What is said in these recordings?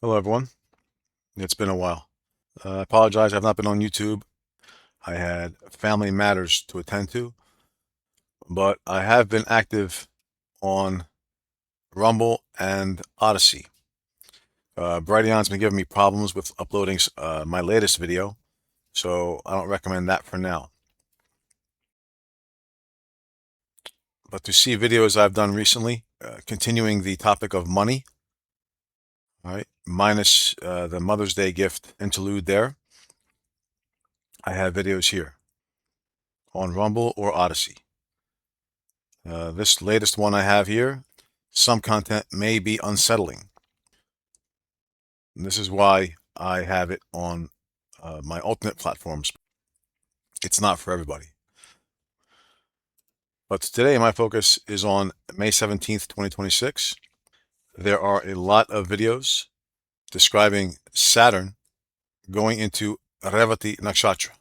Hello, everyone. It's been a while. I apologize. I've not been on YouTube. I had family matters to attend to, but I have been active on Rumble and Odyssey. Brighteon's been giving me problems with uploading my latest video, so I don't recommend that for now. But to see videos I've done recently, continuing the topic of money, all right, minus the Mother's Day gift interlude there, I have videos here on Rumble or Odyssey. This latest one I have here, some content may be unsettling. And this is why I have it on my alternate platforms. It's not for everybody. But today my focus is on May 17th, 2026. There are a lot of videos describing Saturn going into Revati Nakshatra.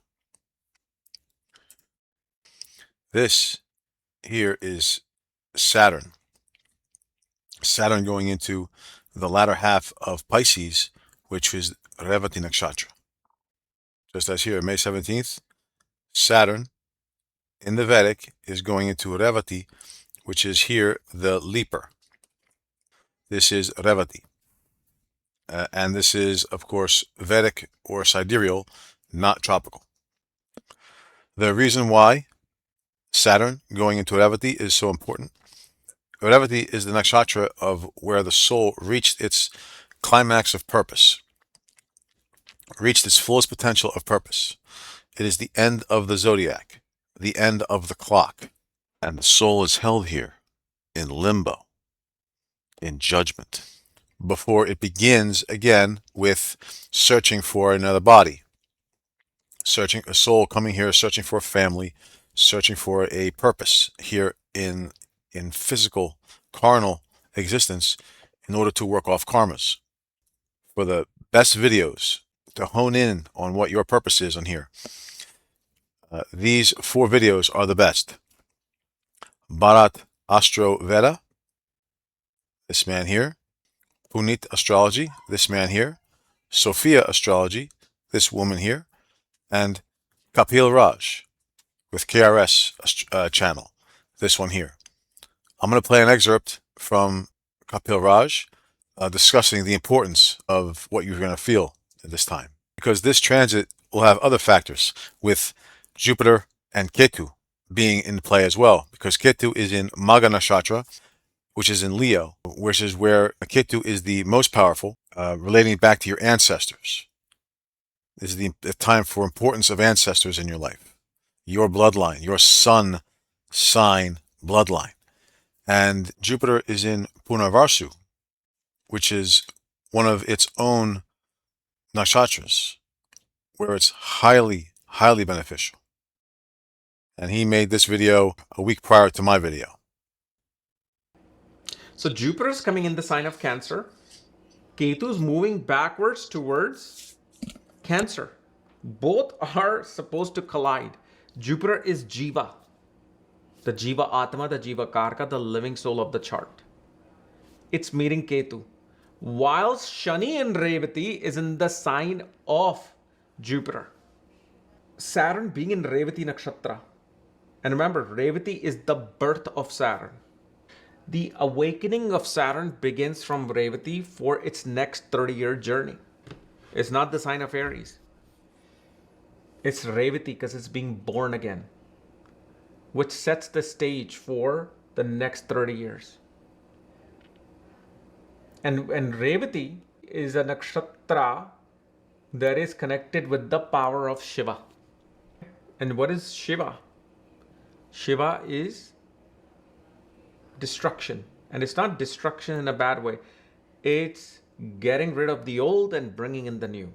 This here is Saturn. Saturn going into the latter half of Pisces, which is Revati Nakshatra. Just as here, May 17th, Saturn in the Vedic is going into Revati, which is here the leaper. This is Revati. And this is, of course, Vedic or sidereal, not tropical. The reason why Saturn going into Revati is so important. Revati is the nakshatra of where the soul reached its climax of purpose, reached its fullest potential of purpose. It is the end of the zodiac, the end of the clock, and the soul is held here in limbo, in judgment, before it begins again with searching for another body, searching a soul coming here, searching for a family, searching for a purpose here in physical, carnal existence in order to work off karmas. For the best videos to hone in on what your purpose is on here, these 4 videos are the best. Bharat Astro Veda, this man here. Punneit Astrology, this man here. Sophia Astrology, this woman here. And Kapil Raj with KRS channel, this one here. I'm going to play an excerpt from Kapil Raj discussing the importance of what you're going to feel at this time. Because this transit will have other factors with Jupiter and Ketu being in play as well. Because Ketu is in Magha Nakshatra, which is in Leo, which is where Ketu is the most powerful, relating back to your ancestors. This is the time for importance of ancestors in your life. Your bloodline, your sun sign bloodline. And Jupiter is in Punarvasu, which is one of its own nakshatras, where it's highly, highly beneficial. And he made this video a week prior to my video. So Jupiter is coming in the sign of Cancer. Ketu is moving backwards towards Cancer. Both are supposed to collide. Jupiter is Jiva, the Jiva Atma, the Jiva Karka, the living soul of the chart. It's meeting Ketu. Whilst Shani and Revati is in the sign of Jupiter. Saturn being in Revati Nakshatra. And remember, Revati is the birth of Saturn. The awakening of Saturn begins from Revati for its next 30-year journey. It's not the sign of Aries. It's Revati because it's being born again, which sets the stage for the next 30 years. And Revati is a nakshatra that is connected with the power of Shiva. And what is Shiva? Shiva is destruction. And it's not destruction in a bad way. It's getting rid of the old and bringing in the new.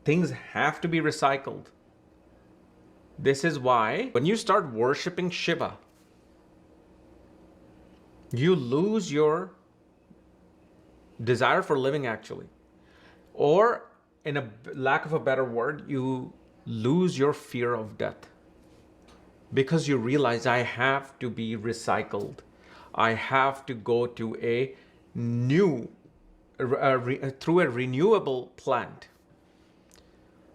Things have to be recycled. This is why when you start worshiping Shiva, you lose your desire for living actually. Or in a lack of a better word, you lose your fear of death. Because you realize I have to be recycled. I have to go to a new through a renewable plant.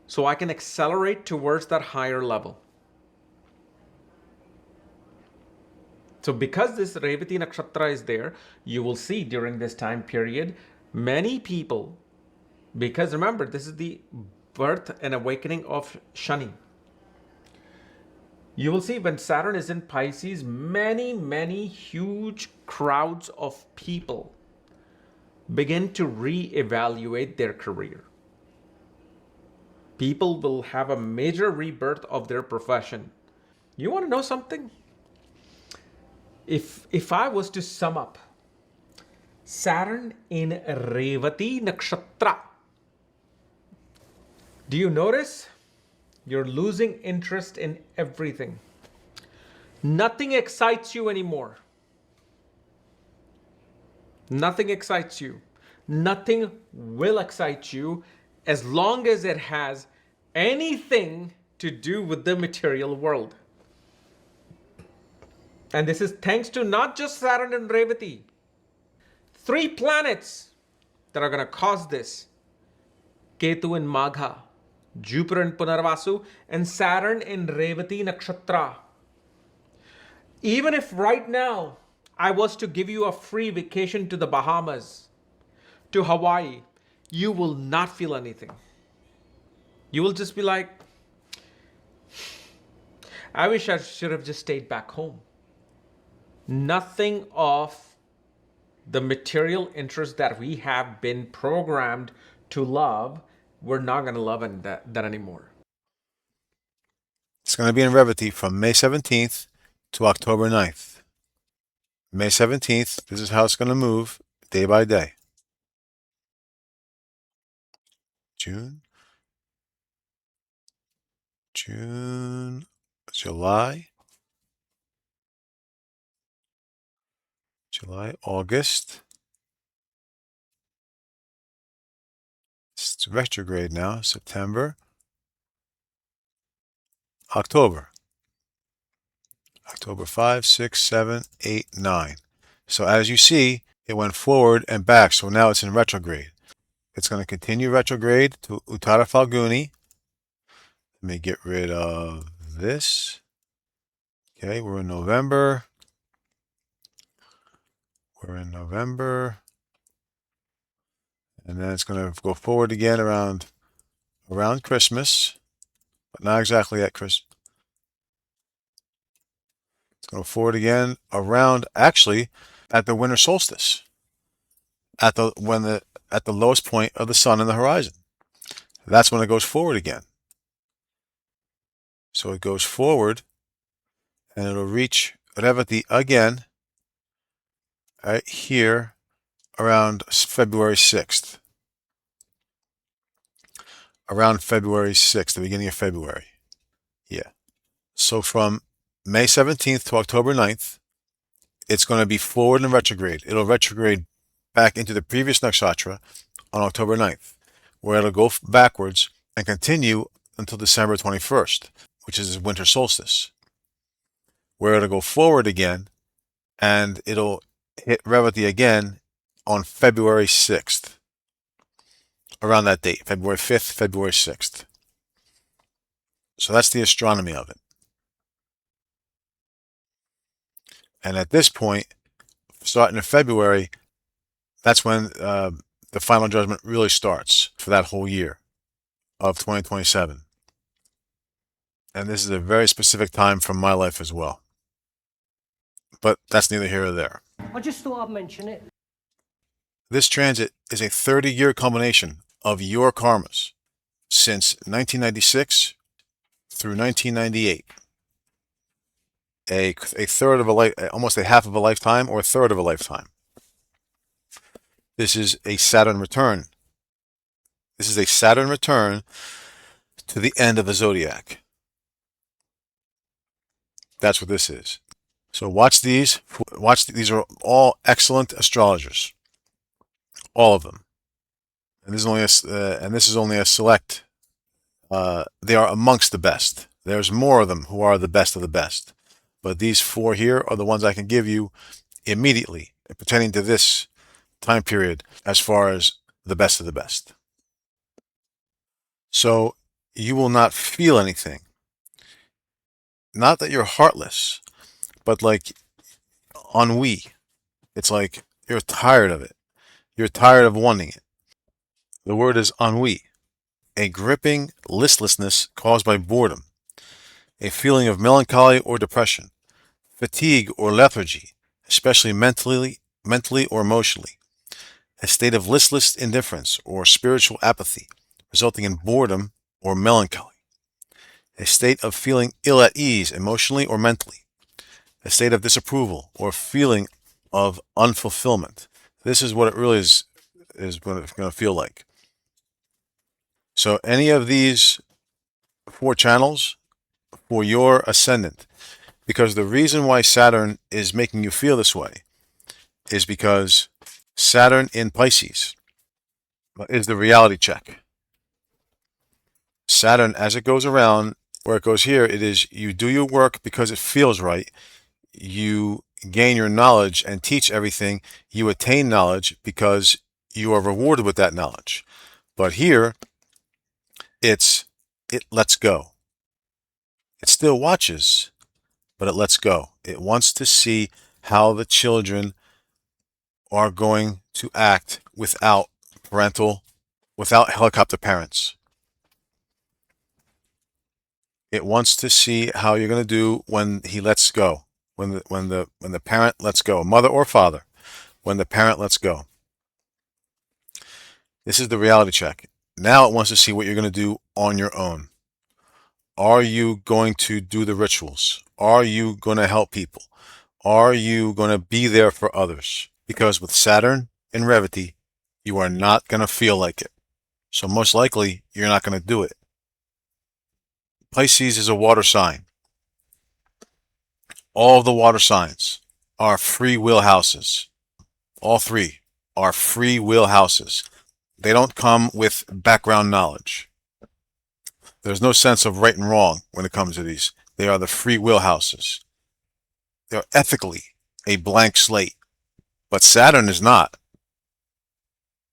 So I can accelerate towards that higher level. So because this Revati Nakshatra is there, you will see during this time period, many people, because remember, this is the birth and awakening of Shani. You will see when Saturn is in Pisces, many huge crowds of people begin to re-evaluate their career. People will have a major rebirth of their profession. You want to know something? If I was to sum up Saturn in Revati Nakshatra, do you notice? You're losing interest in everything. Nothing excites you anymore. Nothing excites you. Nothing will excite you as long as it has anything to do with the material world. And this is thanks to not just Saturn and Revati. 3 planets that are going to cause this. Ketu in Magha, Jupiter in Punarvasu, and Saturn in Revati Nakshatra. Even if right now I was to give you a free vacation to the Bahamas, to Hawaii, you will not feel anything. You will just be like, I wish I should have just stayed back home. Nothing of the material interest that we have been programmed to love, we're not going to love that anymore. It's going to be in Revati from May 17th to October 9th. May 17th, this is how it's going to move day by day. June, July, August. It's retrograde now, September, October. October 5, 6, 7, 8, 9. So as you see, it went forward and back, so now it's in retrograde. It's going to continue retrograde to Uttara Falguni. Let me get rid of this. Okay, we're in November. And then it's going to go forward again around Christmas, but not exactly at Christmas. It's going to go forward again around, actually, at the winter solstice, at the lowest point of the sun in the horizon. That's when it goes forward again. So it goes forward, and it'll reach Revati again, right here, around February 6th. Around February 6th, the beginning of February. Yeah. So from May 17th to October 9th, it's going to be forward and retrograde. It'll retrograde back into the previous nakshatra on October 9th, where it'll go backwards and continue until December 21st, which is winter solstice, where it'll go forward again, and it'll hit Revati again on February 6th. Around that date, February 5th, February 6th. So that's the astronomy of it. And at this point, starting in February, that's when the final judgment really starts for that whole year of 2027. And this is a very specific time from my life as well. But that's neither here nor there. I just thought I'd mention it. This transit is a 30-year culmination of your karmas since 1996 through 1998. A third of a life, almost a half of a lifetime, or a third of a lifetime. This is a Saturn return. This is a Saturn return to the end of the zodiac. That's what this is. So watch these. These are all excellent astrologers. All of them. And this is only a select. They are amongst the best. There's more of them who are the best of the best. But these 4 here are the ones I can give you immediately pertaining to this time period as far as the best of the best. So you will not feel anything. Not that you're heartless, but like ennui. It's like you're tired of it. You're tired of wanting it. The word is ennui, a gripping listlessness caused by boredom, a feeling of melancholy or depression, fatigue or lethargy, especially mentally or emotionally, a state of listless indifference or spiritual apathy, resulting in boredom or melancholy, a state of feeling ill at ease emotionally or mentally, a state of disapproval or feeling of unfulfillment. This is what it really is what it's going to feel like. So any of these 4 channels for your ascendant, because the reason why Saturn is making you feel this way is because Saturn in Pisces is the reality check. Saturn, as it goes around, where it goes here, it is you do your work because it feels right. You gain your knowledge and teach everything. You attain knowledge because you are rewarded with that knowledge. But here, it lets go. It still watches, but it lets go. It wants to see how the children are going to act without helicopter parents. It wants to see how you're going to do when he lets go, when the parent lets go, mother or father, when the parent lets go. This is the reality check. Now it wants to see what you're going to do on your own. Are you going to do the rituals? Are you going to help people? Are you going to be there for others? Because with Saturn in Revati, you are not going to feel like it. So most likely, you're not going to do it. Pisces is a water sign. All of the water signs are free will houses. All 3 are free will houses. They don't come with background knowledge. There's no sense of right and wrong when it comes to these. They are the free will houses. They're ethically a blank slate. But Saturn is not.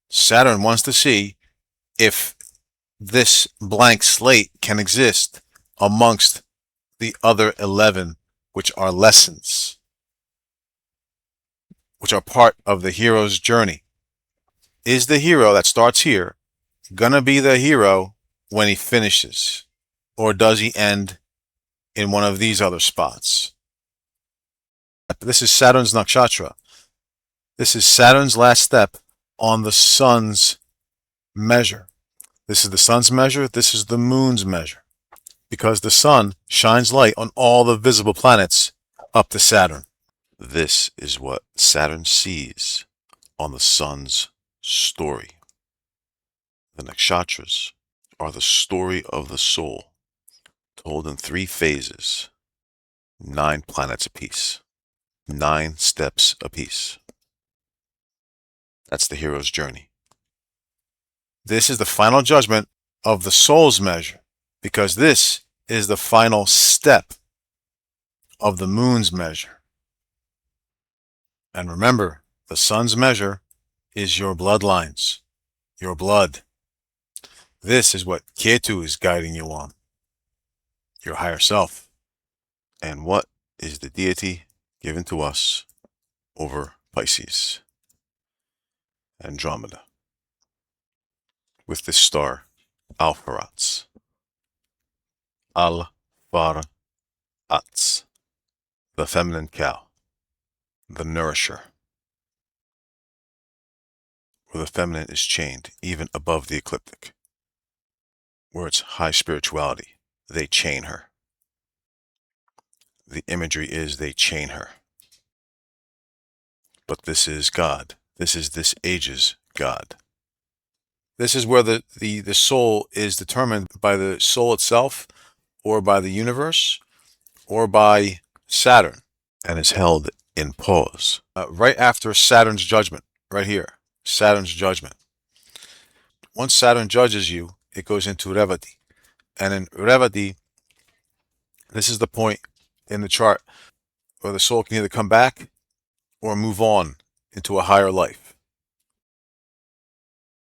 Saturn wants to see if this blank slate can exist amongst the other 11, which are lessons, which are part of the hero's journey. Is the hero that starts here gonna be the hero when he finishes? Or does he end in one of these other spots? This is Saturn's nakshatra. This is Saturn's last step on the sun's measure. This is the sun's measure. This is the moon's measure. Because the sun shines light on all the visible planets up to Saturn. This is what Saturn sees on the sun's story. The nakshatras are the story of the soul, told in 3 phases, 9 planets apiece, 9 steps apiece. That's the hero's journey. This is the final judgment of the soul's measure, because this is the final step of the moon's measure. And remember, the sun's measure is your bloodlines, your blood. This is what Ketu is guiding you on, your higher self. And what is the deity given to us over Pisces? Andromeda. With this star, Alpharatz. Al-Far-Atz. The feminine cow. The nourisher. Where the feminine is chained even above the ecliptic. Where it's high spirituality, they chain her. The imagery is they chain her. But this is God. This is this age's God. This is where the soul is determined by the soul itself, or by the universe, or by Saturn, and is held in pause. Right after Saturn's judgment, right here, Saturn's judgment. Once Saturn judges you, it goes into Revati. And in Revati, this is the point in the chart where the soul can either come back or move on into a higher life.